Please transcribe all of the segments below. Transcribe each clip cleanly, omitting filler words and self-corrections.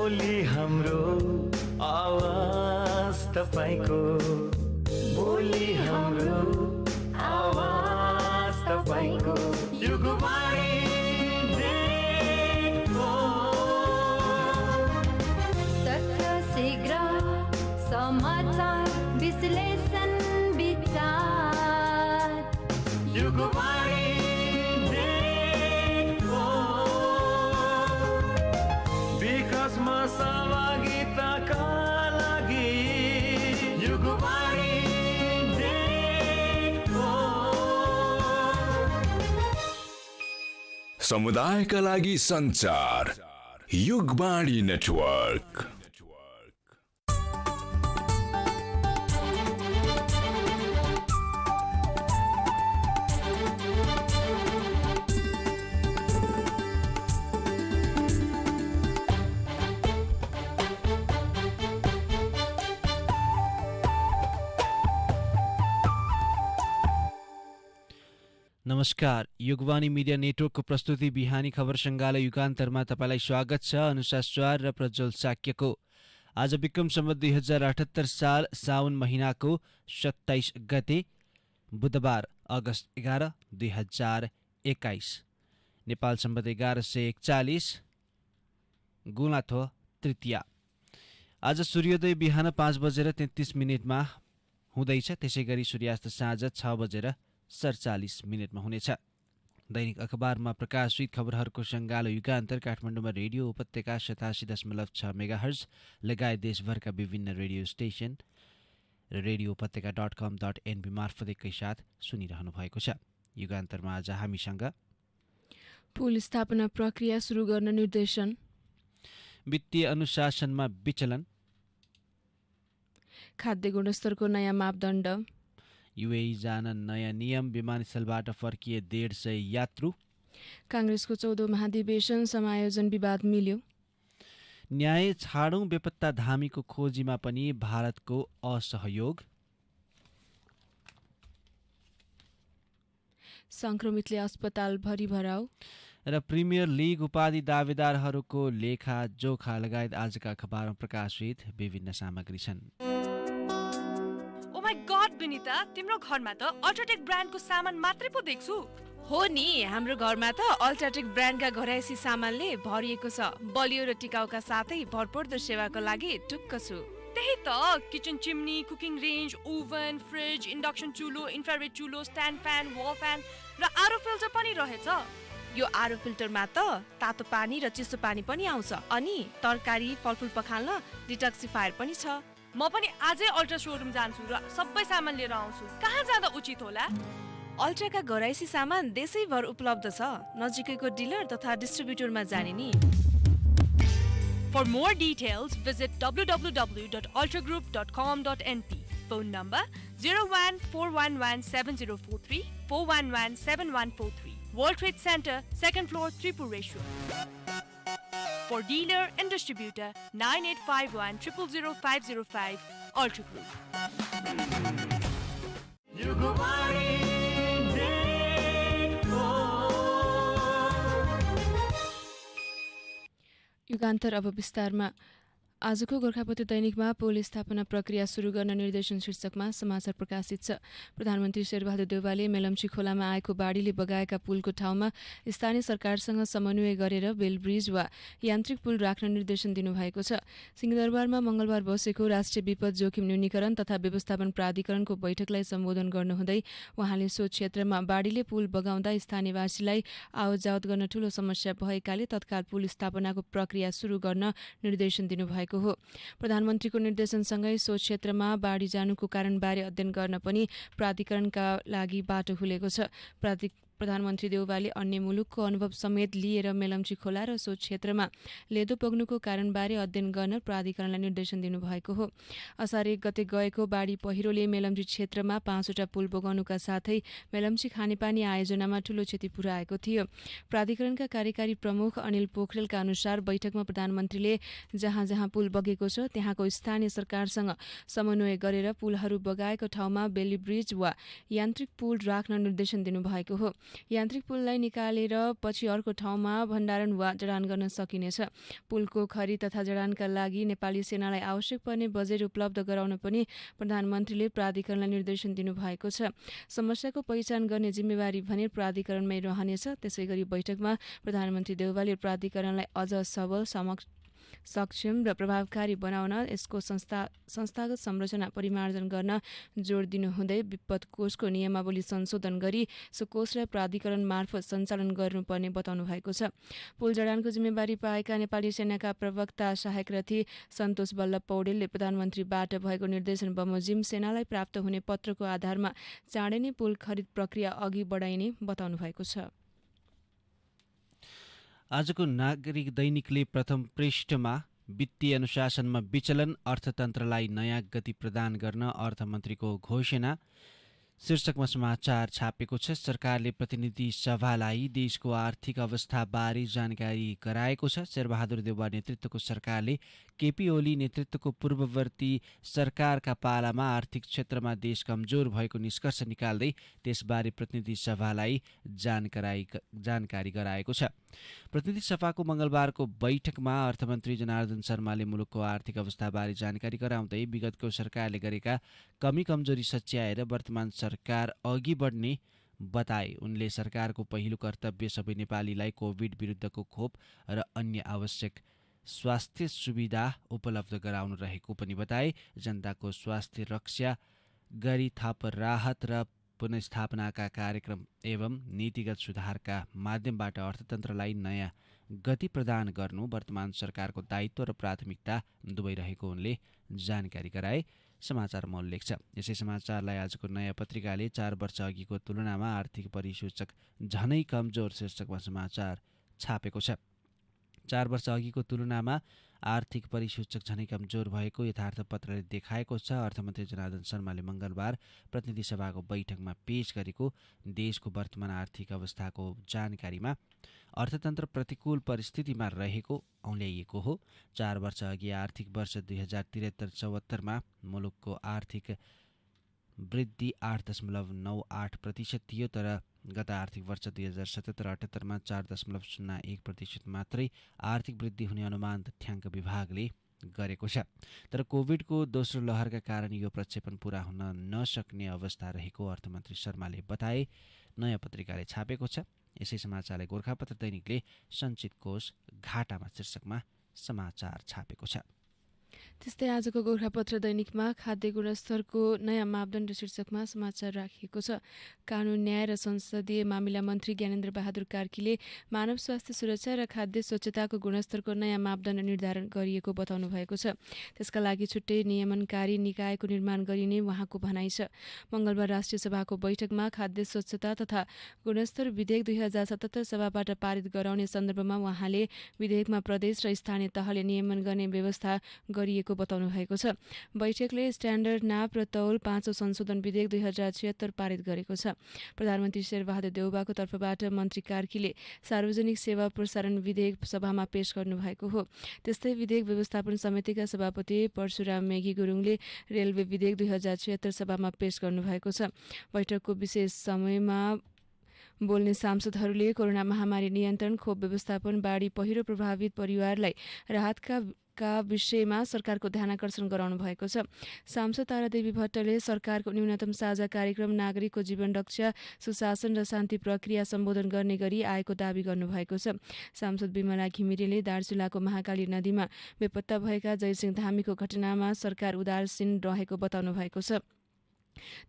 बोली हाम्रो आवाज तपाईको, बोली हाम्रो आवाज तपाईको, युगवाणी नेटवर्क। तथ्य शीघ्र समाचार विश्लेषण विचार, युगवाणी विकासमा सहभागिताका लागि, युगवाणी समुदायका लागि सञ्चार, युगवाणी नेटवर्क। नमस्कार, युगवाणी मिडिया नेटवर्कको प्रस्तुति बिहानी खबर सङ्गालो युगान्तरमा तपाईँलाई स्वागत छ। अनुसार स्वार र प्रज्वल साक्यको आज विक्रम सम्वत 2078 साल साउन महिनाको 27 गते बुधबार अगस्त 11, 2021, नेपाल सम्वत 1141 गुणाथो तृतीया। आज सूर्योदय बिहान 5:33 हुँदैछ। त्यसै गरी सूर्यास्त साँझ 6:47 हुनेछ। दैनिक अखबारमा प्रकाशित खबरहरूको सङ्गालो युगान्तर काठमाडौँमा रेडियो उपत्यका 87.6 मेगाहर्ज लगायत देशभरका विभिन्न रेडियो स्टेशन र रेडियो उपत्यका.com.np मार्फत एकैसाथ सुनिरहनु भएको छ। युगान्तरमा आज हामीसँग पुल स्थापना प्रक्रिया सुरु गर्न निर्देशन, वित्तीय अनुशासनमा विचलन, खाद्य गुणस्तरको नयाँ मापदण्ड, युएई जान नयाँ नियम, विमानस्थलबाट फर्किए 150 यात्रु, काङ्ग्रेसको 14औं महाधिवेशन समायोजन विवाद मिल्यो, न्याय छाडौँ बेपत्ता धामीको खोजीमा पनि भारतको असहयोग, संक्रमितले अस्पताल भरिभराउ र प्रिमियर लिग उपाधि दावेदारहरूको लेखा जोखा लगायत आजका अखबारमा प्रकाशित विभिन्न सामग्री छन्। ओ माय गॉड विनिता, तिम्रो घरमा त अल्ट्राटेक ब्रान्डको सामान मात्रै पो देख्छु। हो नि, हाम्रो घरमा त अल्ट्राटेक ब्रान्डका घरायसी सामानले भरिएको छ। बलियो र टिकाउका साथै भरपर्दो सेवाको लागि ढुक्क छु। त्यही त, kitchen chimney, cooking range, oven, fridge, induction चुलो, इन्फ्रारेड चुलो, स्ट्यान्ड फ्यान, वल फ्यान र आरो फिल्टर पनि रहेछ। यो आरो फिल्टरमा त तातो पानी र चिसो पानी पनि आउँछ। अनि तरकारी फलफुल पखाल्न डिटक्सिफायर पनि छ। म पनि आजै अल्ट्रा सोरुम जान्छु र सबै सामान लिएर आउँछु। कहाँ जाँदा उचित होला? अल्ट्राका घरायसी सामान देशैभर उपलब्ध छ। नजिकैको डिलर तथा डिस्ट्रिब्युटरमा जाने नि। For more details, visit www.ultragroup.com.np. Phone number 014117043, 4117143. World Trade Center, 2nd floor, Tripureshwar. For dealer and distributor, 9851 000505, Ultra Group. युगान्तर अब विस्तारमा। आजको गोर्खापत्र दैनिकमा पुल स्थापना प्रक्रिया सुरु गर्न निर्देशन शीर्षकमा समाचार प्रकाशित छ। प्रधानमन्त्री शेरबहादुर देउवाले मेलम्ची खोलामा आएको बाढीले बगाएका पुलको ठाउँमा स्थानीय सरकारसँग समन्वय गरेर बेल ब्रिज वा यान्त्रिक पुल राख्न निर्देशन दिनुभएको छ। सिंहदरबारमा मंगलबार बसेको राष्ट्रिय विपद जोखिम न्यूनीकरण तथा व्यवस्थापन प्राधिकरणको बैठकलाई सम्बोधन गर्नुहुँदै उहाँले सो क्षेत्रमा बाढीले पुल बगाउँदा स्थानीयवासीलाई आवत जावत गर्न ठूलो समस्या भएकाले तत्काल पुल स्थापनाको प्रक्रिया सुरु गर्न निर्देशन दिनुभएको हो। प्रधानमन्त्रीको निर्देशनसँगै सो क्षेत्रमा बाढी जानुको कारणबारे अध्ययन गर्न पनि प्राधिकरणका लागि बाटो खुलेको छ। प्रधानमन्त्री देउवाले अन्य मुलुकको अनुभव समेत लिएर मेलम्ची खोला र सो क्षेत्रमा लेदो पुग्नुको कारणबारे अध्ययन गर्न प्राधिकरणलाई निर्देशन दिनुभएको हो। असार 1 गते गएको बाढी पहिरोले मेलम्ची क्षेत्रमा 5वटा पुल बगाउनुका साथै मेलम्ची खानेपानी आयोजनामा ठूलो क्षति पुर्याएको थियो। प्राधिकरणका कार्यकारी प्रमुख अनिल पोखरेलका अनुसार बैठकमा प्रधानमन्त्रीले जहाँ जहाँ पुल बगेको छ त्यहाँको स्थानीय सरकारसँग समन्वय गरेर पुलहरू बगाएको ठाउँमा बेली ब्रिज वा यान्त्रिक पुल राख्न निर्देशन दिनुभएको हो। यान्त्रिक पुललाई निकालेर पछि अर्को ठाउँमा भण्डारण वा जडान गर्न सकिनेछ। पुलको खरिद तथा जडानका लागि नेपाली सेनालाई आवश्यक पर्ने बजेट उपलब्ध गराउन पनि प्रधानमन्त्रीले प्राधिकरणलाई निर्देशन दिनुभएको छ। समस्याको पहिचान गर्ने जिम्मेवारी भने प्राधिकरणमै रहनेछ। त्यसैगरी बैठकमा प्रधानमन्त्री देउवाले प्राधिकरणलाई अझ सबल, सक्षम र प्रभावकारी बनाउन यसको संस्थागत संरचना परिमार्जन गर्न जोड दिनुहुँदै विपद कोषको नियमावली संशोधन गरी सो कोषलाई प्राधिकरण मार्फत सञ्चालन गर्नुपर्ने बताउनु भएको छ। पुल जडानको जिम्मेवारी पाएका नेपाली सेनाका प्रवक्ता सहायक रथी सन्तोष बल्लभ पौडेलले प्रधानमन्त्रीबाट भएको निर्देशन बमोजिम सेनालाई प्राप्त हुने पत्रको आधारमा चाँडै नै पुल खरिद प्रक्रिया अघि बढाइने बताउनु भएको छ। आजको नागरिक दैनिकले प्रथम पृष्ठमा वित्तीय अनुशासनमा विचलन, अर्थतन्त्रलाई नयाँ गति प्रदान गर्न अर्थमन्त्रीको घोषणा शीर्षकमा समाचार छापेको छ। सरकारले प्रतिनिधि सभालाई देशको आर्थिक अवस्थाबारे जानकारी गराएको छ। शेरबहादुर देउवा नेतृत्वको सरकारले केपी ओली नेतृत्वको पूर्ववर्ती सरकारका पालामा आर्थिक क्षेत्रमा देश कमजोर भएको निष्कर्ष निकाल्दै त्यसबारे प्रतिनिधि सभालाई जानकारी गराएको छ। प्रतिनिधि सभाको मङ्गलबारको बैठकमा अर्थमन्त्री जनार्दन शर्माले मुलुकको आर्थिक अवस्थाबारे जानकारी गराउँदै विगतको सरकारले गरेका कमी कमजोरी सच्याएर वर्तमान सरकार अघि बढ्ने बताए। उनले सरकारको पहिलो कर्तव्य सबै नेपालीलाई कोभिड विरुद्धको खोप र अन्य आवश्यक स्वास्थ्य सुविधा उपलब्ध गराउनु रहेको पनि बताए। जनताको स्वास्थ्य रक्षा गरी थप राहत र पुनस्थापनाका कार्यक्रम एवं नीतिगत सुधारका माध्यमबाट अर्थतन्त्रलाई नयाँ गति प्रदान गर्नु वर्तमान सरकारको दायित्व र प्राथमिकता दुवै रहेको उनले जानकारी गराए। समाचारमा उल्लेख छ। यसै समाचारलाई आजको नयाँ पत्रिकाले 4 वर्ष अघिको तुलनामा आर्थिक परिसूचक झनै कमजोर शीर्षकमा समाचार छापेको छ। 4 वर्ष अघिको तुलनामा आर्थिक परिसूचक झनै कमजोर भएको यथार्थ पत्रले देखाएको छ। अर्थमन्त्री जनार्दन शर्माले मङ्गलबार प्रतिनिधि सभाको बैठकमा पेश गरेको देशको वर्तमान आर्थिक अवस्थाको जानकारीमा अर्थतन्त्र प्रतिकूल परिस्थितिमा रहेको औल्याइएको हो। 4 वर्ष अघि आर्थिक वर्ष 2073-74 मुलुकको आर्थिक वृद्धि 8.98% थियो, तर गत आर्थिक वर्ष 2077-78 4.01% मात्रै आर्थिक वृद्धि हुने अनुमान तथ्याङ्क विभागले गरेको छ। तर कोभिडको दोस्रो लहरका कारण यो प्रक्षेपण पूरा हुन नसक्ने अवस्था रहेको अर्थमन्त्री शर्माले बताए। नयाँ पत्रिकाले छापेको छ। यसै समाचारले गोर्खापत्र दैनिकले सञ्चित कोष घाटामा शीर्षकमा समाचार छापेको छ। त्यस्तै आजको गोर्खापत्र दैनिकमा खाद्य गुणस्तरको नयाँ मापदण्ड शीर्षकमा समाचार राखिएको छ। कानुन, न्याय र संसदीय मामिला मन्त्री ज्ञानेन्द्र बहादुर कार्कीले मानव स्वास्थ्य सुरक्षा र खाद्य स्वच्छताको गुणस्तरको नयाँ मापदण्ड निर्धारण गरिएको बताउनु भएको छ। त्यसका लागि छुट्टै नियमनकारी निकायको निर्माण गरिने उहाँको भनाइ छ। मङ्गलबार राष्ट्रिय सभाको बैठकमा खाद्य स्वच्छता तथा गुणस्तर विधेयक 2077 सभाबाट पारित गराउने सन्दर्भमा उहाँले विधेयकमा प्रदेश र स्थानीय तहले नियमन गर्ने व्यवस्था गरिएको बताउनु भएको छ। बैठकले स्ट्यान्डर्ड नाप र तौल 5औं संशोधन विधेयक 2076 पारित गरेको छ। प्रधानमन्त्री शेरबहादुर देउवाको तर्फबाट मन्त्री कार्कीले सार्वजनिक सेवा प्रसारण विधेयक सभामा पेश गर्नुभएको हो। त्यस्तै विधेयक व्यवस्थापन समितिका सभापति परशुराम मेघी गुरुङले रेलवे विधेयक 2076 सभामा पेश गर्नुभएको छ। बैठकको विशेष समयमा बोल्ने सांसदहरूले कोरोना महामारी नियन्त्रण, खोप व्यवस्थापन, बाढी पहिरो प्रभावित परिवारलाई राहतका विषयमा सरकारको ध्यानाकर्षण गराउनु भएको छ। सांसद तारादेवी भट्टले सरकारको न्यूनतम साझा कार्यक्रम नागरिकको जीवन रक्षा, सुशासन र शान्ति प्रक्रिया सम्बोधन गर्ने गरी आएको दावी गर्नुभएको छ। सांसद विमला घिमिरेले दार्चुलाको महाकाली नदीमा बेपत्ता भएका जयसिंह धामीको घटनामा सरकार उदासीन रहेको बताउनु भएको छ।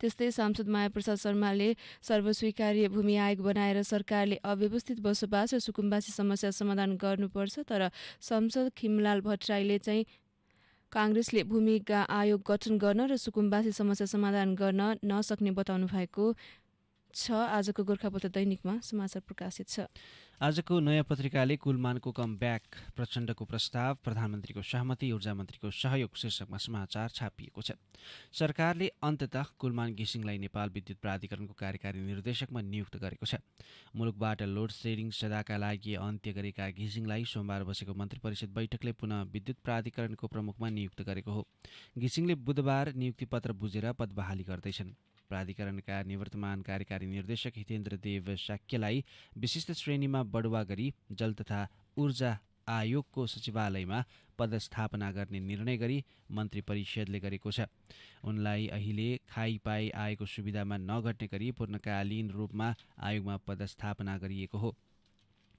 त्यस्तै सांसद मायाप्रसाद शर्माले सर्वस्वीकार्य भूमि आयोग बनाएर सरकारले अव्यवस्थित बसोबास र सुकुम्बासी समस्या समाधान गर्नुपर्छ, तर सांसद खिमलाल भट्टराईले चाहिँ काङ्ग्रेसले भूमि आयोग गठन गर्न र सुकुम्बासी समस्या समाधान गर्न नसक्ने बताउनु भएको छ। आजको गोर्खापत्र दैनिकमा समाचार प्रकाशित छ। आजको नयाँ पत्रिकाले कुलमानको कमब्याक, प्रचण्डको प्रस्ताव, प्रधानमन्त्रीको सहमति, ऊर्जा मन्त्रीको सहयोग शीर्षकमा समाचार छापिएको छ। सरकारले अन्ततः कुलमान घिसिङलाई नेपाल विद्युत प्राधिकरणको कार्यकारी निर्देशकमा नियुक्त गरेको छ। मुलुकबाट लोड सेडिङ सदाका लागि अन्त्य गरेका घिसिङलाई सोमबार बसेको मन्त्री परिषद बैठकले पुनः विद्युत प्राधिकरणको प्रमुखमा नियुक्त गरेको हो। घिसिङले बुधबार नियुक्ति पत्र बुझेर पद बहाली गर्दैछन्। प्राधिकरणका निवर्तमान कार्यकारी निर्देशक हितेन्द्र देव शाक्यलाई विशिष्ट श्रेणीमा बढुवा गरी जल तथा ऊर्जा आयोगको सचिवालयमा पदस्थापना गर्ने निर्णय गरी मन्त्री परिषदले गरेको छ। उनलाई अहिले खाइपाई आएको सुविधामा नघट्ने गरी पूर्णकालीन रूपमा आयोगमा पदस्थापना गरिएको हो।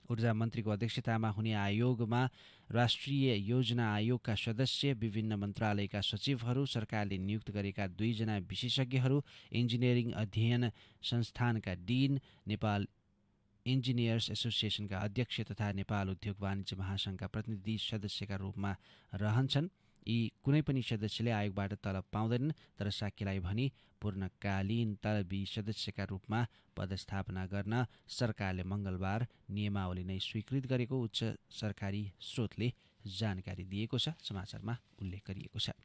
ऊर्जा मन्त्रीको अध्यक्षतामा हुने आयोगमा राष्ट्रिय योजना आयोगका सदस्य, विभिन्न मन्त्रालयका सचिवहरू, सरकारले नियुक्त गरेका 2 जना विशेषज्ञहरू, इन्जिनियरिङ अध्ययन संस्थानका डिन, नेपाल इन्जिनियर्स एसोसिएसनका अध्यक्ष तथा नेपाल उद्योग वाणिज्य महासङ्घका प्रतिनिधि सदस्यका रूपमा रहन्छन्। यी कुनै पनि सदस्यले आयोगबाट तलब पाउँदैनन्, तर शाक्यलाई भने पूर्णकालीन तलबी सदस्यका रूपमा पदस्थापना गर्न सरकारले मङ्गलबार नियमावली नै स्वीकृत गरेको उच्च सरकारी स्रोतले जानकारी दिएको छ। समाचारमा उल्लेख गरिएको छ।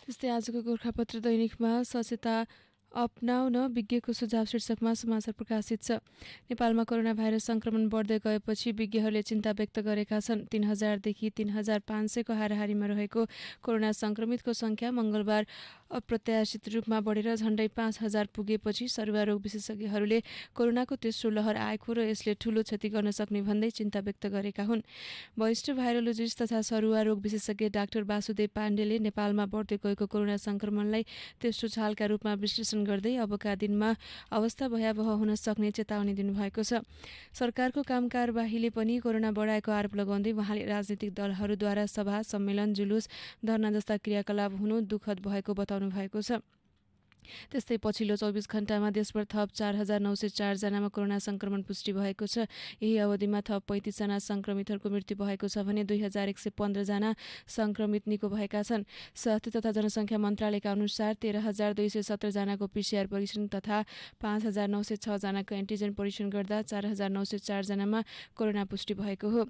त्यस्तै आजको गोरखापत्र दैनिकमा सचेतता अपनाउन विज्ञको सुझाव शीर्षकमा समाचार प्रकाशित छ। नेपालमा कोरोना भाइरस सङ्क्रमण बढ्दै गएपछि विज्ञहरूले चिन्ता व्यक्त गरेका छन्। 3000 देखि 3500 को हाराहारीमा रहेको कोरोना सङ्क्रमितको सङ्ख्या मङ्गलबार अप्रत्याशित रूपमा बढेर झण्डै 5000 पुगेपछि सरुवा रोग विशेषज्ञहरूले कोरोनाको तेस्रो लहर आएको र यसले ठूलो क्षति गर्न सक्ने भन्दै चिन्ता व्यक्त गरेका हुन्। वरिष्ठ भाइरोलोजिस्ट तथा सरुवा रोग विशेषज्ञ डाक्टर वासुदेव पाण्डेले नेपालमा बढ्दै गएको कोरोना सङ्क्रमणलाई तेस्रो छालका रूपमा विश्लेषण गर्दै अबका दिनमा अवस्था भयावह हुन सक्ने चेतावनी दिनुभएको छ। सरकारको कामकारबाहीले पनि कोरोना बढाएको आरोप लगाउँदै उहाँले राजनीतिक दलहरूद्वारा सभा, सम्मेलन, जुलुस, धरना जस्ता क्रियाकलाप हुनु दुःखद भएको बताउनु भएको छ। त्यस्तै पछिल्लो 24 घण्टामा देशभर थप 4904 जनामा कोरोना सङ्क्रमण पुष्टि भएको छ। यही अवधिमा थप 35 जना सङ्क्रमितहरूको मृत्यु भएको छ भने 2115 जना सङ्क्रमित निको भएका छन्। स्वास्थ्य तथा जनसङ्ख्या मन्त्रालयका अनुसार 13217 जनाको PCR परीक्षण तथा 5906 जनाको एन्टिजेन परीक्षण गर्दा 4904 जनामा कोरोना पुष्टि भएको हो।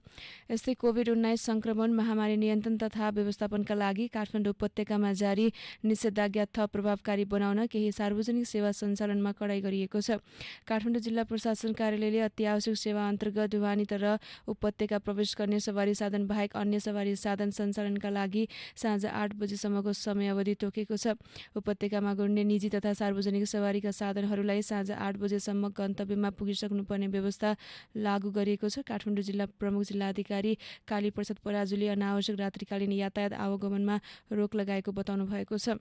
यस्तै कोभिड-19 सङ्क्रमण महामारी नियन्त्रण तथा व्यवस्थापनका लागि काठमाडौँ उपत्यकामा जारी निषेधाज्ञा थप प्रभावकारी बनाउन केही सार्वजनिक सेवा सञ्चालनमा कडाई गरिएको छ। काठमाडौँ जिल्ला प्रशासन कार्यालयले अत्यावश्यक सेवा अन्तर्गत ढुवानी र उपत्यका प्रवेश गर्ने सवारी साधन बाहेक अन्य सवारी साधन सञ्चालनका लागि साँझ 8 बजेसम्मको समयावधि तोकेको छ। उपत्यकामा गुड्ने निजी तथा सार्वजनिक सवारीका साधनहरूलाई साँझ 8 बजेसम्म गन्तव्यमा पुगिसक्नुपर्ने व्यवस्था लागू गरिएको छ। काठमाडौँ जिल्ला प्रमुख जिल्लाधिकारी कालीप्रसाद पराजुले अनावश्यक रात्रिकालीन यातायात आवागमनमा रोक लगाएको बताउनु भएको छ।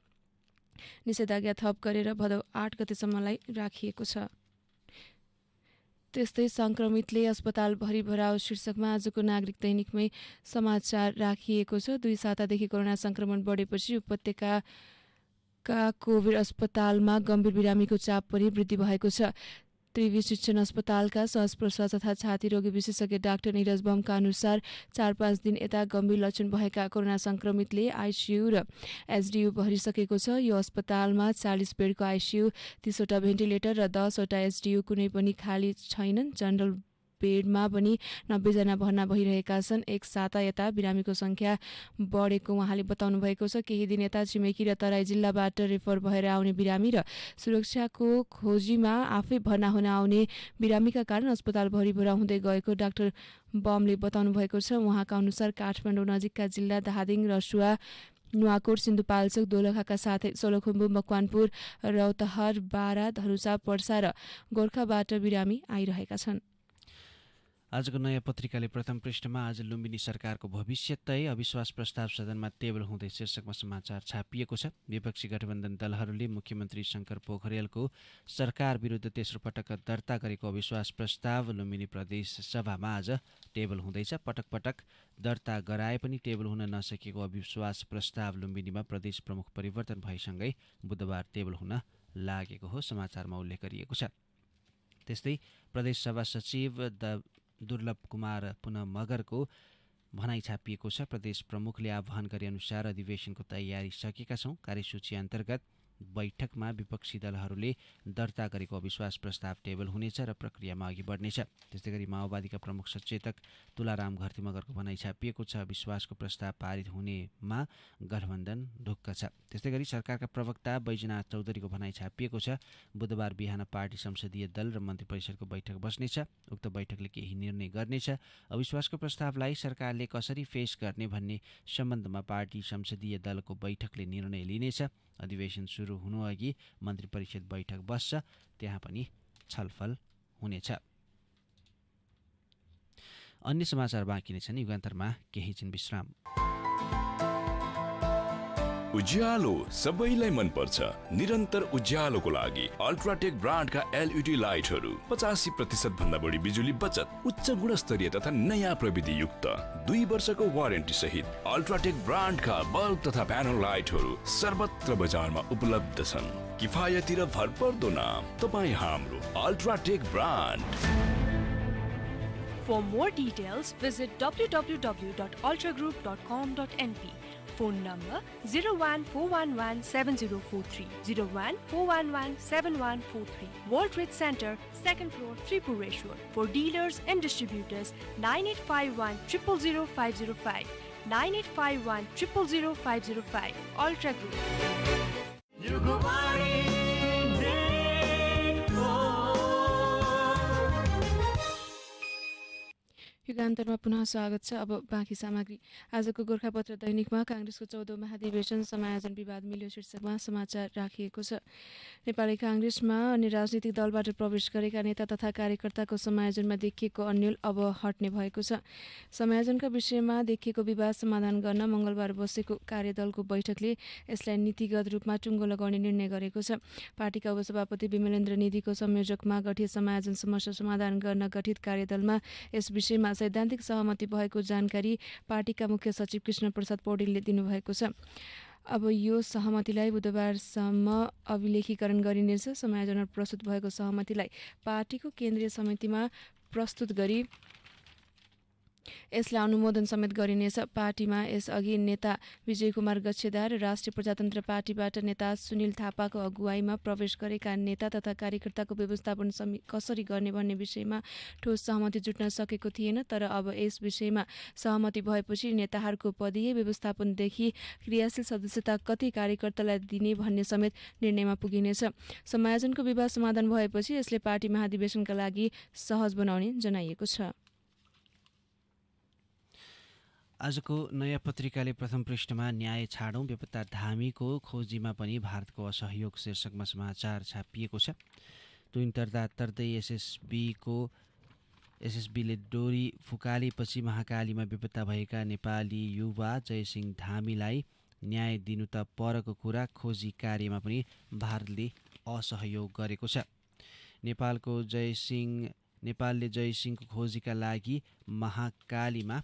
निषेधाज्ञा थप गरेर भदौ 8 गतेसम्मलाई राखिएको छ। त्यस्तै सङ्क्रमितले अस्पताल भरि भराओ शीर्षकमा आजको नागरिक दैनिकमै समाचार राखिएको छ। 2 सातादेखि कोरोना सङ्क्रमण बढेपछि उपत्यकाका कोभिड अस्पतालमा गम्भीर बिरामीको चाप पनि वृद्धि भएको छ। त्रिवी शिक्षण अस्पतालका श्वास प्रश्वास तथा छाती रोगी विशेषज्ञ डाक्टर निरज बमका अनुसार 4-5 दिन यता गम्भीर लक्षण भएका कोरोना सङ्क्रमितले आइसियु र एसडियु भरिसकेको छ। यो अस्पतालमा 40 बेडको आइसियु, 30 वटा भेन्टिलेटर र 10 वटा एसडियु कुनै पनि खाली छैनन्। जनरल बेडमा पनि 90 जना भर्ना भइरहेका छन्। एक साता यता बिरामीको सङ्ख्या बढेको उहाँले बताउनु भएको छ। केही दिन यता छिमेकी र तराई जिल्लाबाट रेफर भएर आउने बिरामी र सुरक्षाको खोजीमा आफै भर्ना हुन आउने बिरामीका कारण अस्पताल भरिभरा हुँदै गएको डाक्टर बमले बताउनु भएको छ। उहाँका अनुसार काठमाडौँ नजिकका जिल्ला धादिङ, रसुवा, नुवाकोट, सिन्धुपाल्चोक, दोलखाका साथै सोलुखुम्बु, मकवानपुर, रौतहट, बारा, धनुषा, पर्सा र गोर्खाबाट बिरामी आइरहेका छन्। आजको नयाँ पत्रिकाले प्रथम पृष्ठमा आज लुम्बिनी सरकारको भविष्य तय, अविश्वास प्रस्ताव सदनमा टेबल हुँदै शीर्षकमा समाचार छापिएको छ। विपक्षी गठबन्धन दलहरूले मुख्यमन्त्री शङ्कर पोखरेलको सरकार विरुद्ध तेस्रो पटक दर्ता गरेको अविश्वास प्रस्ताव लुम्बिनी प्रदेश सभामा आज टेबल हुँदैछ। पटक पटक दर्ता गराए पनि टेबल हुन नसकेको अविश्वास प्रस्ताव लुम्बिनीमा प्रदेश प्रमुख परिवर्तन भएसँगै बुधबार टेबल हुन लागेको हो, समाचारमा उल्लेख गरिएको छ। त्यस्तै प्रदेश सभा सचिव दुर्लभ कुमार पुनः मगरको भनाइ छापिएको छ। प्रदेश प्रमुखले आह्वान गरे अनुसार अधिवेशनको तयारी सकेका छौँ। कार्यसूची अन्तर्गत बैठकमा विपक्षी दलहरूले दर्ता गरेको अविश्वास प्रस्ताव टेबल हुनेछ र प्रक्रियामा अघि बढ्नेछ। त्यस्तै गरी माओवादीका प्रमुख सचेतक तुलाराम घरती मगरको भनाइ छापिएको छ। विश्वासको प्रस्ताव पारित हुनेमा गठबन्धन ढुक्क छ। त्यस्तै गरी सरकारका प्रवक्ता बैजनाथ चौधरीको भनाइ छापिएको छ। बुधबार बिहान पार्टी संसदीय दल र मन्त्री परिषदको बैठक बस्नेछ। उक्त बैठकले केही निर्णय गर्नेछ। अविश्वासको प्रस्तावलाई सरकारले कसरी फेस गर्ने भन्ने सम्बन्धमा पार्टी संसदीय दलको बैठकले निर्णय लिनेछ। अधिवेशन सुरु सुरु हुनुअघि मन्त्री परिषद बैठक बस्छ, त्यहाँ पनि छलफल हुनेछ। अन्य समाचार बाँकी नै छन्, युगान्तरमा केही छिन विश्राम। उज्यालो सबैलाई मन पर्छ। निरन्तर उज्यालोको लागि अल्ट्राटेक ब्रान्डका एलईडी लाइटहरू 85% भन्दा बढी बिजुली बचत, उच्च गुणस्तरीय तथा नयाँ प्रविधि युक्त 2 वर्षको वारेन्टी सहित अल्ट्राटेक ब्रान्डका बल्ब तथा प्यानल लाइटहरू सर्वत्र बजारमा उपलब्ध छन्। किफायती र भरपर्दो नाम तपाईँ हाम्रो UltraTech brand. For more details, visit www.ultragroup.com.np. Phone number 014117043, 014117143. World Trade Center, 2nd floor, Tripureshwar. For dealers and distributors, 9851 000505, 9851 000505. Ultra Group. Yugvani युगान्तरमा पुनः स्वागत छ। अब बाँकी सामग्री। आजको गोर्खापत्र दैनिकमा काङ्ग्रेसको 14औं महाधिवेशन समायोजन विवाद मिल्यो शीर्षकमा समाचार राखिएको छ। नेपाली काङ्ग्रेसमा अन्य राजनीतिक दलबाट प्रवेश गरेका नेता तथा कार्यकर्ताको समायोजनमा देखिएको अन्यल अब हट्ने भएको छ। समायोजनका विषयमा देखिएको विवाद समाधान गर्न मङ्गलबार बसेको कार्यदलको बैठकले यसलाई नीतिगत रूपमा टुङ्गो लगाउने निर्णय गरेको छ। पार्टीका उपसभापति विमलेन्द्र निधिको संयोजकमा गठित समायोजन समस्या समाधान गर्न गठित कार्यदलमा यस विषयमा सैद्धान्तिक सहमति भएको जानकारी पार्टीका मुख्य सचिव कृष्ण प्रसाद पौडेलले दिनुभएको छ। अब यो सहमतिलाई बुधबारसम्म अभिलेखीकरण गरिनेछ। समायोजनमा प्रस्तुत भएको सहमतिलाई पार्टीको केन्द्रीय समितिमा प्रस्तुत गरी यसलाई अनुमोदन समेत गरिनेछ। पार्टीमा यसअघि नेता विजय कुमार गच्छेदार, राष्ट्रिय प्रजातन्त्र पार्टीबाट नेता सुनिल थापाको अगुवाईमा प्रवेश गरेका नेता तथा कार्यकर्ताको व्यवस्थापन कसरी गर्ने भन्ने विषयमा ठोस सहमति जुट्न सकेको थिएन। तर अब यस विषयमा सहमति भएपछि नेताहरूको पदीय व्यवस्थापनदेखि क्रियाशील सदस्यता कति कार्यकर्तालाई दिने भन्ने समेत निर्णयमा पुगिनेछ। समायोजनको विवाद समाधान भएपछि यसले पार्टी महाधिवेशनका लागि सहज बनाउने जनाइएको छ। आजको नयाँ पत्रिकाले प्रथम पृष्ठमा न्याय छाडौँ बेपत्ता धामीको खोजीमा पनि भारतको असहयोग शीर्षकमा समाचार छापिएको छ। ट्विन तर्दा तर्दै एसएसबीले डोरी फुकालेपछि महाकालीमा बेपत्ता भएका नेपाली युवा जयसिंह धामीलाई न्याय दिनु त परको कुरा, खोजी कार्यमा पनि भारतले असहयोग गरेको छ। नेपालले जयसिंहको खोजीका लागि महाकालीमा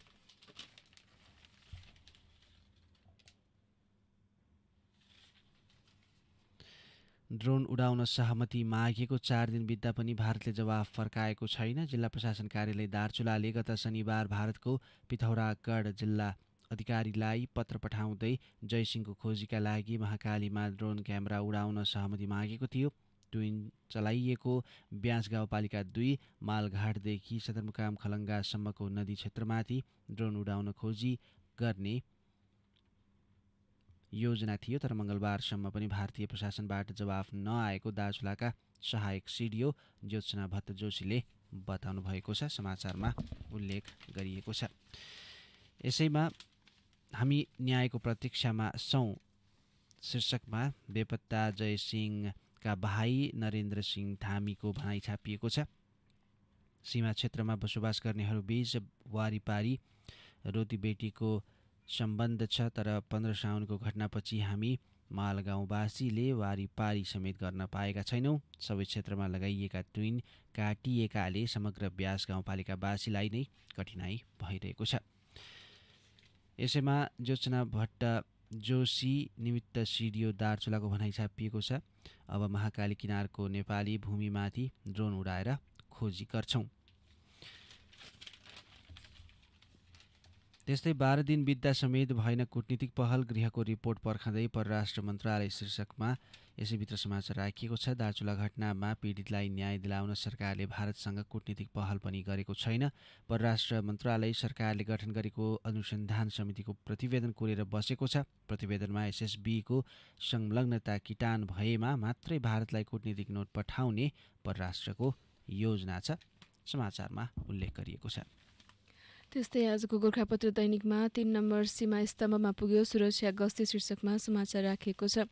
ड्रोन उडाउन सहमति मागेको 4 दिन बित्दा पनि भारतले जवाफ फर्काएको छैन। जिल्ला प्रशासन कार्यालय दार्चुलाले गत शनिबार भारतको पिथौरागढ जिल्ला अधिकारीलाई पत्र पठाउँदै जयसिंहको खोजीका लागि महाकालीमा ड्रोन क्यामेरा उडाउन सहमति मागेको थियो। ट्विन चलाइएको ब्यास गाउँपालिका 2 मालघाटदेखि सदरमुकाम खलङ्गासम्मको नदी क्षेत्रमाथि ड्रोन उडाउन खोजी गर्ने योजना थियो। तर मङ्गलबारसम्म पनि भारतीय प्रशासनबाट जवाफ नआएको दार्चुलाका सहायक सिडिओ ज्योत्सना भट्ट जोशीले बताउनु भएको छ, समाचारमा उल्लेख गरिएको छ। यसैमा हामी न्यायको प्रतीक्षामा छौँ शीर्षकमा बेपत्ता जयसिंहका भाइ नरेन्द्र सिंह धामीको भनाइ छापिएको छ। सीमा क्षेत्रमा बसोबास गर्नेहरूबीच वारिपारी रोटीबेटीको सम्बन्ध छ, तर 15 साउनको घटनापछि हामी मालगाउँवासीले वारिपारी समेत गर्न पाएका छैनौँ। सबै क्षेत्रमा लगाइएका ट्विन काटिएकाले समग्र ब्यास गाउँपालिकावासीलाई नै कठिनाई भइरहेको छ। यसैमा ज्योत्सना भट्ट जोशी निमित्त सिडिओ दार्चुलाको भनाइ छापिएको छ। अब महाकाली किनारको नेपाली भूमिमाथि ड्रोन उडाएर खोजी गर्छौँ। त्यस्तै 12 दिन बित्दा समेत भएन कूटनीतिक पहल, गृहको रिपोर्ट पर्खँदै परराष्ट्र मन्त्रालय शीर्षकमा यसैभित्र समाचार राखिएको छ। दार्चुला घटनामा पीडितलाई न्याय दिलाउन सरकारले भारतसँग कूटनीतिक पहल पनि गरेको छैन। परराष्ट्र मन्त्रालय सरकारले गठन गरेको अनुसन्धान समितिको प्रतिवेदन कोरेर बसेको छ। प्रतिवेदनमा एसएसबीको संलग्नता किटान भएमा मात्रै भारतलाई कूटनीतिक नोट पठाउने परराष्ट्रको योजना छ, समाचारमा उल्लेख गरिएको छ। त्यस्तै आजको गोर्खापत्र दैनिकमा 3 नम्बर सीमा स्तम्भमा पुग्यो सुरक्षा गस्ती शीर्षकमा समाचार राखिएको छ।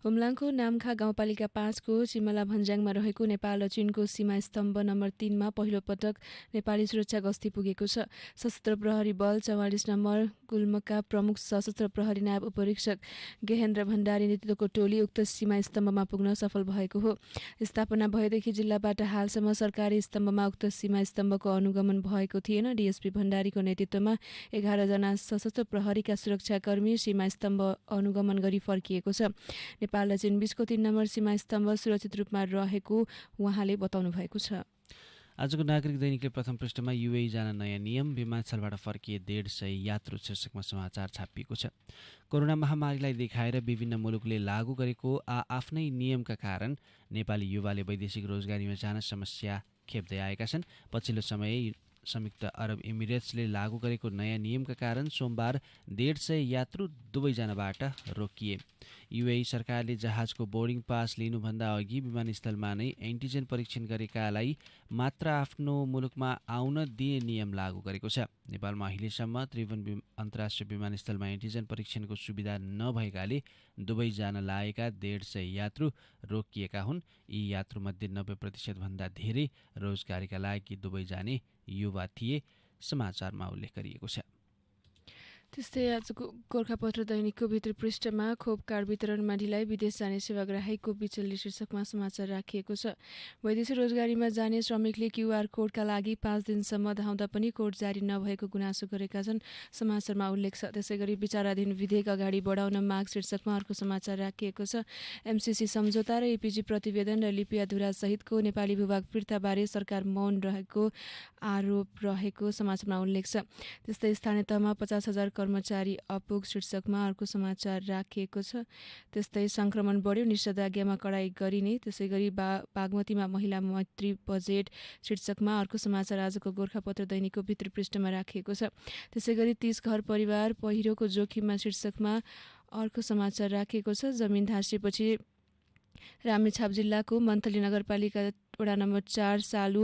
हुम्लाङको नामखा गाउँपालिका 5 को चिमला भन्ज्याङमा रहेको नेपाल र चीनको सीमा स्तम्भ नम्बर 3 मा पहिलो पटक नेपाली सुरक्षा गस्ती पुगेको छ। सशस्त्र प्रहरी बल 44 नम्बर गुल्मका प्रमुख सशस्त्र प्रहरी नायब उपरीक्षक गेहेन्द्र भण्डारी नेतृत्वको टोली उक्त सीमा स्तम्भमा पुग्न सफल भएको हो। स्थापना भएदेखि जिल्लाबाट हालसम्म सरकारी स्तम्भमा उक्त सीमा स्तम्भको अनुगमन भएको थिएन। डीएसपी भण्डारीको नेतृत्वमा 11 जना सशस्त्र प्रहरीका सुरक्षाकर्मी सीमा स्तम्भ अनुगमन गरी फर्किएको छ। नेपाल र चीन बीचको 3 नम्बर सीमा स्तम्भ सुरक्षित रूपमा रहेको उहाँले बताउनु भएको छ। आजको नागरिक दैनिकले प्रथम पृष्ठमा युएई जान नयाँ नियम, विमानस्थलबाट फर्किए 150 यात्रु शीर्षकमा समाचार छापिएको छ। कोरोना महामारीलाई देखाएर विभिन्न मुलुकले लागू गरेको आफ्नै नियमका कारण नेपाली युवाले वैदेशिक रोजगारीमा जान समस्या खेप्दै आएका छन्। पछिल्लो समय संयुक्त अरब इमिरेट्सले लागू गरेको नयाँ नियमका कारण सोमबार 150 यात्रु दुवै जानबाट रोकिए। युएई सरकारले जहाजको बोर्डिङ पास लिनुभन्दा अघि विमानस्थलमा नै एन्टिजेन परीक्षण गरेकालाई मात्र आफ्नो मुलुकमा आउन दिए नियम लागू गरेको छ। नेपालमा अहिलेसम्म त्रिभुवन अन्तर्राष्ट्रिय विमानस्थलमा एन्टिजेन परीक्षणको सुविधा नभएकाले दुवै जान लागेका 150 यात्रु रोकिएका हुन्। यी यात्रुमध्ये 90% भन्दा धेरै रोजगारीका लागि दुवै जाने युवा थिए, समाचारमा उल्लेख गरिएको छ। त्यस्तै आजको गोर्खापत्र दैनिकको भित्री पृष्ठमा खोप कार्ड वितरणमा ढिलाइ, विदेश जाने सेवाग्राहीको बिचल्ली शीर्षकमा समाचार राखिएको छ। वैदेशिक रोजगारीमा जाने श्रमिकले क्युआर कोडका लागि 5 दिनसम्म धाउँदा पनि कोड जारी नभएको गुनासो गरेका छन्, समाचारमा उल्लेख छ। त्यसै गरी विचाराधीन विधेयक अगाडि बढाउन माग शीर्षकमा अर्को समाचार राखिएको छ। एमसीसी सम्झौता र एपीजी प्रतिवेदन र लिपि अधुरा सहितको नेपाली भूभाग फिर्ताबारे सरकार मौन रहेको आरोप रहेको समाचारमा उल्लेख छ। त्यस्तै स्थानीय तहमा 50,000 कर्मचारी अपुग शीर्षकमा अर्को समाचार राखिएको छ। त्यस्तै संक्रमण बढ्यो, निषेधाज्ञामा कडाई गरिने। त्यसै गरी बागमतीमा महिला मैत्री बजेट शीर्षकमा अर्को समाचार आजको गोर्खापत्र दैनिकको भित्री पृष्ठमा राखिएको छ। त्यसै गरी 30 घर परिवार पहिरोको जोखिममा शीर्षकमा अर्को समाचार राखिएको छ। जमिन धासिएपछि रामेछाप जिल्लाको मन्थली नगरपालिका वडा नम्बर 4 सालु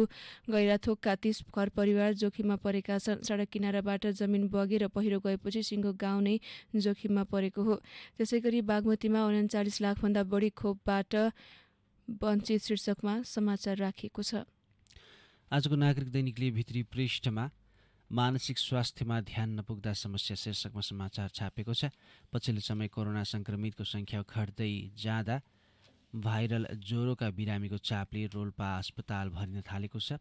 गैराथोकका 30 घर परिवार जोखिममा परेका छन्। सडक किनाराबाट जमिन बगेर पहिरो गएपछि सिङ्गो गाउँ नै जोखिममा परेको हो। त्यसै गरी बागमतीमा 39 लाखभन्दा बढी खोपबाट वञ्चित शीर्षकमा समाचार राखिएको छ। आजको नागरिक दैनिकले भित्री पृष्ठमा मानसिक स्वास्थ्यमा ध्यान नपुग्दा समस्या शीर्षकमा समाचार छापेको छ। पछिल्लो समय कोरोना संक्रमितको सङ्ख्या घट्दै जाँदा भाइरल ज्वरोका बिरामीको चापले रोल्पा अस्पताल भरिन थालेको छ।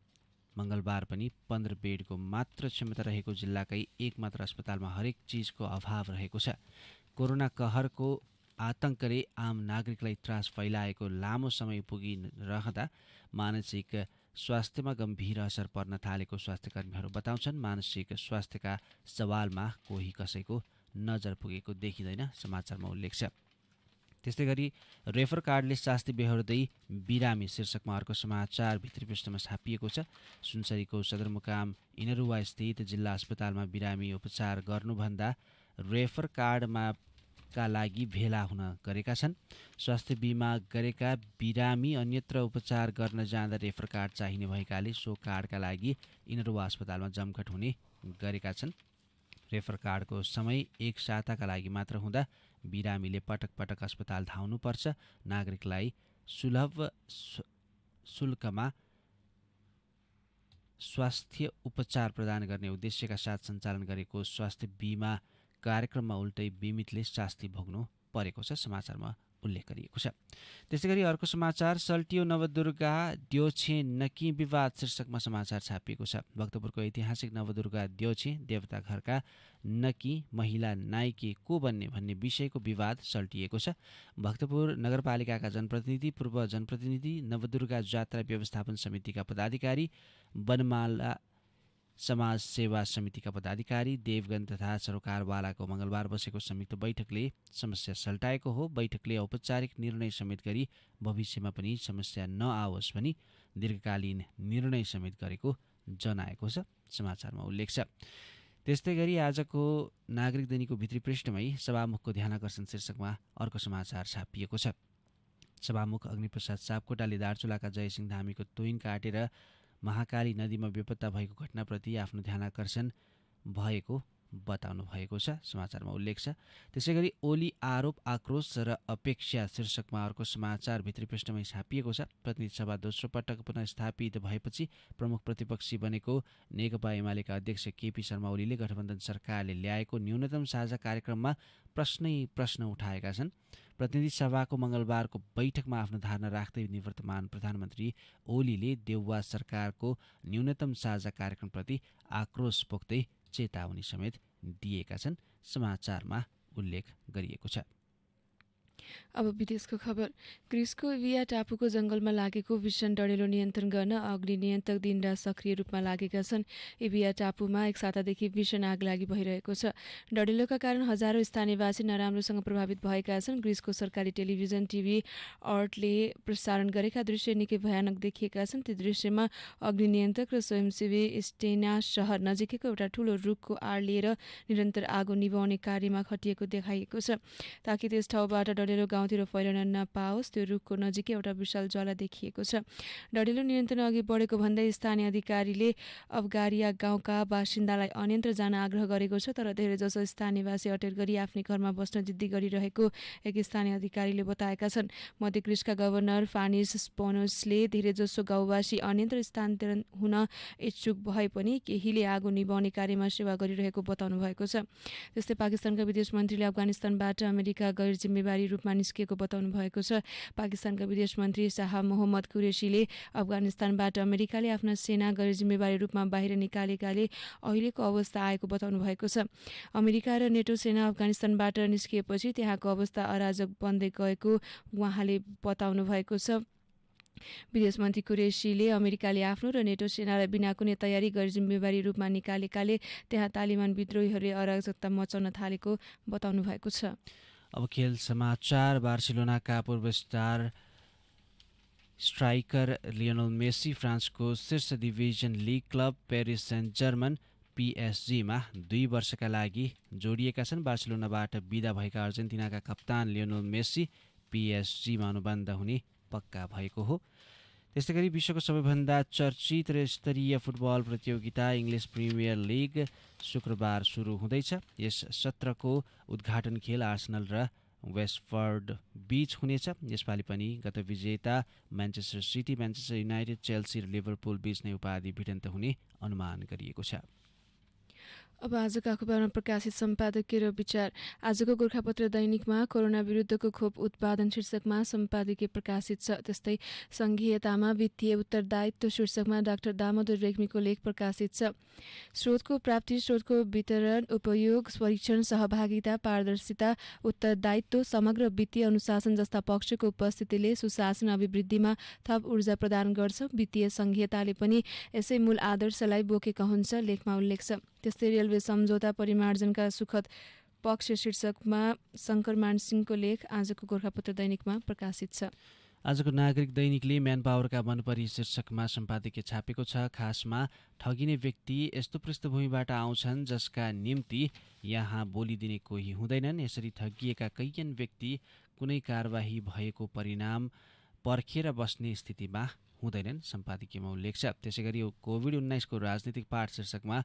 मङ्गलबार पनि 15 बेडको मात्र क्षमता रहेको जिल्लाकै एक मात्र अस्पतालमा हरेक चिजको अभाव रहेको छ। कोरोना कहरको आतंकले आम नागरिकलाई त्रास फैलाएको लामो समय पुगिरहँदा मानसिक स्वास्थ्यमा गम्भीर असर पर्न थालेको स्वास्थ्यकर्मीहरू बताउँछन्। मानसिक स्वास्थ्यका सवालमा कोही कसैको नजर पुगेको देखिँदैन, समाचारमा उल्लेख छ। त्यस्तै गरी रेफर कार्डले शास्ति बेहोर्दै बिरामी शीर्षकमा अर्को समाचार भित्री पृष्ठमा छापिएको छ। सुनसरीको सदरमुकाम इनरुवा स्थित जिल्ला अस्पतालमा बिरामी उपचार गर्नुभन्दा रेफर कार्डमा का लागि भेला हुन गरेका छन्। स्वास्थ्य बिमा गरेका बिरामी अन्यत्र उपचार गर्न जाँदा रेफर कार्ड चाहिने भएकाले सो कार्डका लागि इनरुवा अस्पतालमा जमघट हुने गरेका छन्। रेफर कार्डको समय 1 साताका लागि मात्र हुँदा बिरामीले पटक पटक अस्पताल धाउनुपर्छ। नागरिकलाई सुलभ शुल्कमा स्वास्थ्य उपचार प्रदान गर्ने उद्देश्यका साथ सञ्चालन गरेको स्वास्थ्य बिमा कार्यक्रममा उल्टै बिमितले शास्ति भोग्नु परेको छ, समाचारमा उल्लेख गरिएको छ। त्यसै गरी अर्को समाचार सल्टियो नवदुर्गा द्योछे नकी विवाद शीर्षकमा समाचार छापिएको छ। भक्तपुरको ऐतिहासिक नवदुर्गा द्योछे देवता घरका नकी महिला नायिके को बन्ने भन्ने विषयको विवाद सल्टिएको छ। भक्तपुर नगरपालिकाका जनप्रतिनिधि, पूर्व जनप्रतिनिधि, नवदुर्गा जात्रा व्यवस्थापन समितिका पदाधिकारी, वनमाला समाज सेवा समितिका पदाधिकारी, देवगन तथा सरोकारवालाको मङ्गलबार बसेको संयुक्त बैठकले समस्या सल्टाएको हो। बैठकले औपचारिक निर्णय समेत गरी भविष्यमा पनि समस्या नआओस् भनी दीर्घकालीन निर्णय समेत गरेको जनाएको छ, समाचारमा उल्लेख छ। त्यस्तै गरी आजको नागरिक दैनिकको भित्री पृष्ठमै सभामुखको ध्यानाकर्षण शीर्षकमा अर्को समाचार छापिएको छ। सभामुख अग्निप्रसाद सापकोटाले दार्चुलाका जयसिंह धामीको तोइन काटेर महाकाली नदीमा बेपत्ता भएको घटनाप्रति आफ्नो ध्यानाकर्षण भएको बताउनु भएको छ, समाचारमा उल्लेख छ। त्यसै गरी ओली आरोप आक्रोश र अपेक्षा शीर्षकमा अर्को समाचार भित्री पृष्ठमै छापिएको छ। प्रतिनिधि सभा दोस्रो पटक पुनः स्थापित भएपछि प्रमुख प्रतिपक्षी बनेको नेकपा एमालेका अध्यक्ष केपी शर्मा ओलीले गठबन्धन सरकारले ल्याएको न्यूनतम साझा कार्यक्रममा प्रश्न उठाएका छन्। प्रतिनिधि सभाको मङ्गलबारको बैठकमा आफ्नो धारणा राख्दै निवर्तमान प्रधानमन्त्री ओलीले देउवा सरकारको न्यूनतम साझा कार्यक्रमप्रति आक्रोश पोख्दै चेतावनी समेत दिएका छन्, समाचारमा उल्लेख गरिएको छ। अब विदेशको खबर। ग्रिसको इभिया टापुको जङ्गलमा लागेको भीषण डढेलो नियन्त्रण गर्न अग्नि नियन्त्रक दिनरात सक्रिय रूपमा लागेका छन्। इभिया टापुमा एक सातादेखि भीषण आगलागी भइरहेको छ। डढेलोका कारण हजारौँ स्थानीयवासी नराम्रोसँग प्रभावित भएका छन्। ग्रिसको सरकारी टेलिभिजन टिभी अर्टले प्रसारण गरेका दृश्य निकै भयानक देखिएका छन्। ती दृश्यमा अग्नि नियन्त्रक र स्वयंसेवी स्टेना सहर नजिकैको एउटा ठूलो रुखको आड लिएर निरन्तर आगो निभाउने कार्यमा खटिएको देखाइएको छ, ताकि त्यस ठाउँबाट डढेलो गाउँतिर फैलन नपाओस्। त्यो रुखको नजिकै एउटा विशाल ज्वाला देखिएको छ। डढेलो नियन्त्रण अघि बढेको भन्दै स्थानीय अधिकारीले अफगारिया गाउँका बासिन्दालाई अन्यत्र जान आग्रह गरेको छ, तर धेरैजसो स्थानीयवासी अटेर गरी आफ्नै घरमा बस्न जिद्दी गरिरहेको एक स्थानीय अधिकारीले बताएका छन्। मध्य ग्रिसका गभर्नर फानिस स्पोनोसले धेरैजसो गाउँवासी अन्यत्र स्थानान्तरण हुन इच्छुक भए पनि केहीले आगो निभाउने कार्यमा सेवा गरिरहेको बताउनु भएको छ। त्यस्तै पाकिस्तानका विदेश मन्त्रीले अफगानिस्तानबाट अमेरिका गैर जिम्मेवारी रूपमा निस्किएको बताउनु भएको छ। पाकिस्तानका विदेश मन्त्री शाह मोहम्मद कुरेशीले अफगानिस्तानबाट अमेरिकाले आफ्ना सेना गैर जिम्मेवारी रूपमा बाहिर निकालेकाले अहिलेको अवस्था आएको बताउनु भएको छ। अमेरिका र नेटो सेना अफगानिस्तानबाट निस्किएपछि त्यहाँको अवस्था अराजक बन्दै गएको उहाँले बताउनु भएको छ। विदेश मन्त्री कुरेशीले अमेरिकाले आफ्नो र नेटो सेनालाई बिना कुनै तयारी गैर जिम्मेवारी रूपमा निकालेकाले त्यहाँ तालिबान विद्रोहीहरूले अराजकता मचाउन थालेको बताउनु भएको छ। अब खेल समाचार। बार्सिलोनाका पूर्व स्टार स्ट्राइकर लियोनल मेसी फ्रान्सको शीर्ष division league club Paris Saint Germain पिएसजीमा 2 वर्षका लागि जोडिएका छन्। बार्सिलोनाबाट बिदा भएका अर्जेन्टिनाका कप्तान लियोनल मेसी पिएसजीमा अनुबन्ध हुने पक्का भएको हो। त्यस्तै गरी विश्वको सबैभन्दा चर्चित र स्तरीय फुटबल प्रतियोगिता इङ्ग्लिस प्रिमियर लिग शुक्रबार सुरु हुँदैछ। यस सत्रको उद्घाटन खेल आर्सेनल र वेस्टफोर्ड बीच हुनेछ। यसपालि पनि गत विजेता Manchester city, Manchester United, Chelsea र लिभरपुल बीच नै उपाधि भिडन्त हुने अनुमान गरिएको छ। अब आजको अखबारमा प्रकाशित सम्पादकीय र विचार। आजको गोर्खापत्र दैनिकमा कोरोना विरुद्धको खोप उत्पादन शीर्षकमा सम्पादकीय प्रकाशित छ। त्यस्तै सङ्घीयतामा वित्तीय उत्तरदायित्व शीर्षकमा डाक्टर दामोदर रेग्मीको लेख प्रकाशित छ। स्रोतको प्राप्ति, स्रोतको वितरण, उपयोग, परीक्षण, सहभागिता, पारदर्शिता, उत्तरदायित्व, समग्र वित्तीय अनुशासन जस्ता पक्षको उपस्थितिले सुशासन अभिवृद्धिमा थप ऊर्जा प्रदान गर्छ। वित्तीय सङ्घीयताले पनि यसै मूल आदर्शलाई बोकेका हुन्छ, लेखमा उल्लेख छ। त्यस्तै रेलवे सम्झौता परिमार्जनका सुखद पक्ष शीर्षकमा शङ्करमान सिंहको लेख आजको गोर्खापत्र दैनिकमा प्रकाशित छ। आजको नागरिक दैनिकले म्यान पावरका मनपरी शीर्षकमा सम्पादकीय छापेको छ। खासमा ठगिने व्यक्ति यस्तो पृष्ठभूमिबाट आउँछन् जसका निम्ति यहाँ बोलिदिने कोही हुँदैनन्। यसरी ठगिएका कैयन व्यक्ति कुनै कारबाही भएको परिणाम पर्खेर बस्ने स्थितिमा हुँदैनन्, सम्पादकीयमा उल्लेख छ। त्यसै गरी कोभिड-19 को राजनीतिक पाठ शीर्षकमा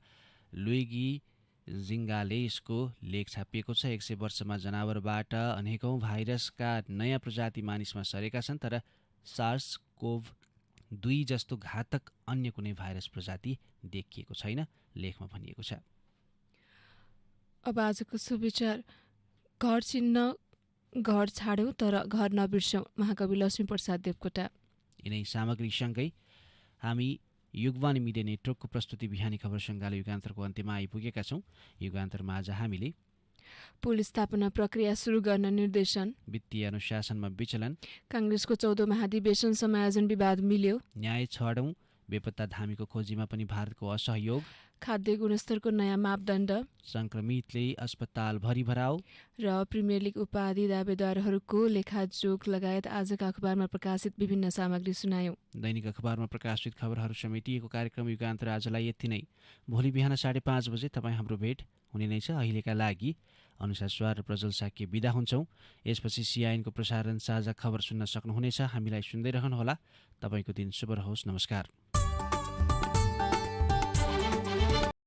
लुइगी जिङ्गाले यसको लेख छापिएको छ। 100 वर्षमा जनावरबाट अनेकौं भाइरसका नयाँ प्रजाति मानिसमा सरेका छन्, तर SARS-CoV-2 जस्तो घातक अन्य कुनै भाइरस प्रजाति देखिएको छैन, लेखमा भनिएको छ। अब आजको सुविचार। घर चिन्न घर छाड्यौँ तर घर नबिर्सौँ, महाकवि लक्ष्मीप्रसाद देवकोटा। यिनै सामग्रीसँगै हामी युगवाणी मिडिया नेटवर्कको प्रस्तुति बिहानी खबर सङ्गालो युगान्तरको अन्त्यमा आइपुगेका छौँ। युगान्तरमा आज हामीले पुल स्थापना प्रक्रिया सुरु गर्न निर्देशन, वित्तीय अनुशासनमा विचलन, काङ्ग्रेसको 14औं महाधिवेशन समायोजन विवाद मिल्यो, न्याय छडौँ, बेपत्ता धामीको खोजीमा पनि भारतको असहयोग, खाद्य गुणस्तरको नयाँ मापदण्ड, संक्रमितले अस्पताल भरि भराउ र प्रिमियर लिग उपाधि दावेदारहरूको लेखाजोख लगायत आजका अखबारमा प्रकाशित विभिन्न सामग्री सुनायौं। दैनिक अखबारमा प्रकाशित खबरहरू समेटिएको कार्यक्रम युगान्तर आजलाई यति नै। भोलि बिहान 5:30 बजे तपाईँ हाम्रो भेट हुने नै छ। अहिलेका लागि अनुसार स्वार र प्रज्वल साक्य बिदा हुन्छौँ। यसपछि CIN को प्रसारण साझा खबर सुन्न सक्नुहुनेछ। हामीलाई सुन्दै रहनुहोला। तपाईँको दिन शुभ रहोस्। नमस्कार।